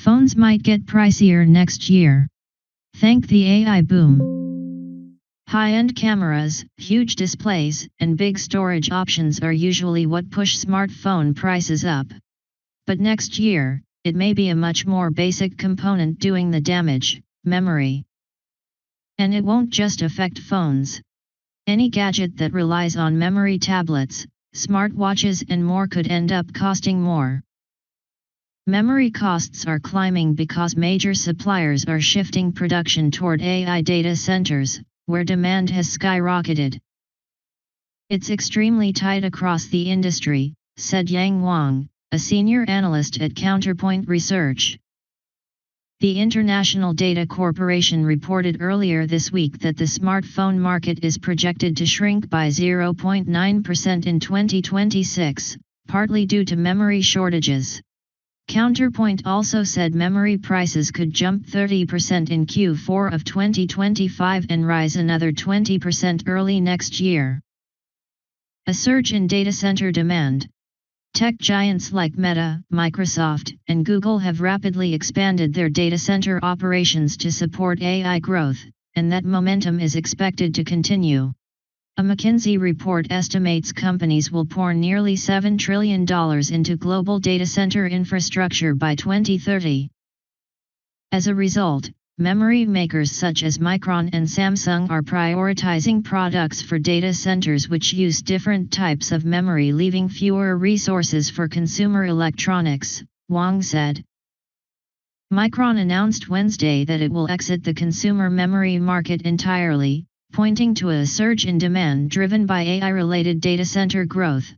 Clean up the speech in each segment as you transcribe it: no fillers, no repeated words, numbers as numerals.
Phones might get pricier next year. Thank the AI boom. High-end cameras, huge displays, and big storage options are usually what push smartphone prices up. But next year, it may be a much more basic component doing the damage, memory. And it won't just affect phones. Any gadget that relies on memory, tablets, smartwatches and more could end up costing more. Memory costs are climbing because major suppliers are shifting production toward AI data centers, where demand has skyrocketed. It's extremely tight across the industry, said Yang Wang, a senior analyst at Counterpoint Research. The International Data Corporation reported earlier this week that the smartphone market is projected to shrink by 0.9% in 2026, partly due to memory shortages. Counterpoint also said memory prices could jump 30% in Q4 of 2025 and rise another 20% early next year. A surge in data center demand. Tech giants like Meta, Microsoft, and Google have rapidly expanded their data center operations to support AI growth, and that momentum is expected to continue. A McKinsey report estimates companies will pour nearly $7 trillion into global data center infrastructure by 2030. As a result, memory makers such as Micron and Samsung are prioritizing products for data centers which use different types of memory, leaving fewer resources for consumer electronics, Wang said. Micron announced Wednesday that it will exit the consumer memory market entirely, pointing to a surge in demand driven by AI-related data center growth.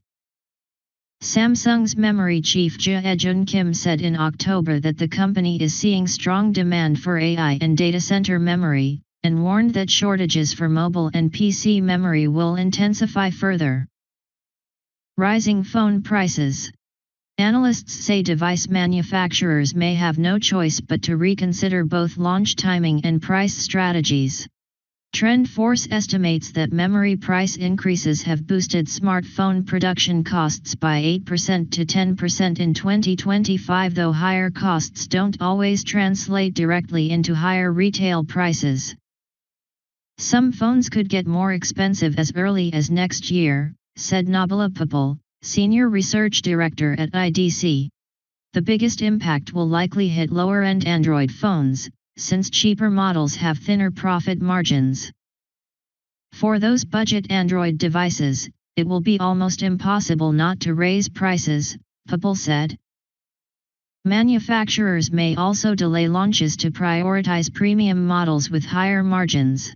Samsung's memory chief Jae-jun Kim said in October that the company is seeing strong demand for AI and data center memory, and warned that shortages for mobile and PC memory will intensify further. Rising phone prices. Analysts say device manufacturers may have no choice but to reconsider both launch timing and price strategies. TrendForce estimates that memory price increases have boosted smartphone production costs by 8% to 10% in 2025, though higher costs don't always translate directly into higher retail prices. Some phones could get more expensive as early as next year, said Nabila Papal, senior research director at IDC. The biggest impact will likely hit lower-end Android phones, since cheaper models have thinner profit margins. For those budget Android devices, it will be almost impossible not to raise prices, Papal said. Manufacturers may also delay launches to prioritize premium models with higher margins.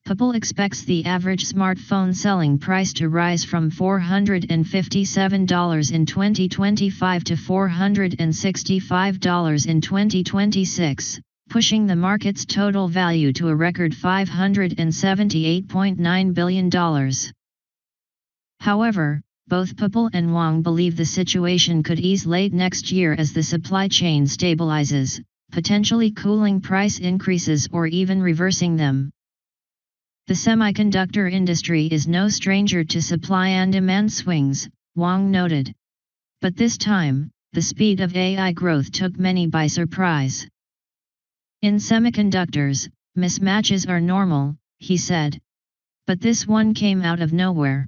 Papal expects the average smartphone selling price to rise from $457 in 2025 to $465 in 2026. Pushing the market's total value to a record $578.9 billion. However, both Papal and Wang believe the situation could ease late next year as the supply chain stabilizes, potentially cooling price increases or even reversing them. The semiconductor industry is no stranger to supply and demand swings, Wang noted. But this time, the speed of AI growth took many by surprise. In semiconductors, mismatches are normal, he said. But this one came out of nowhere.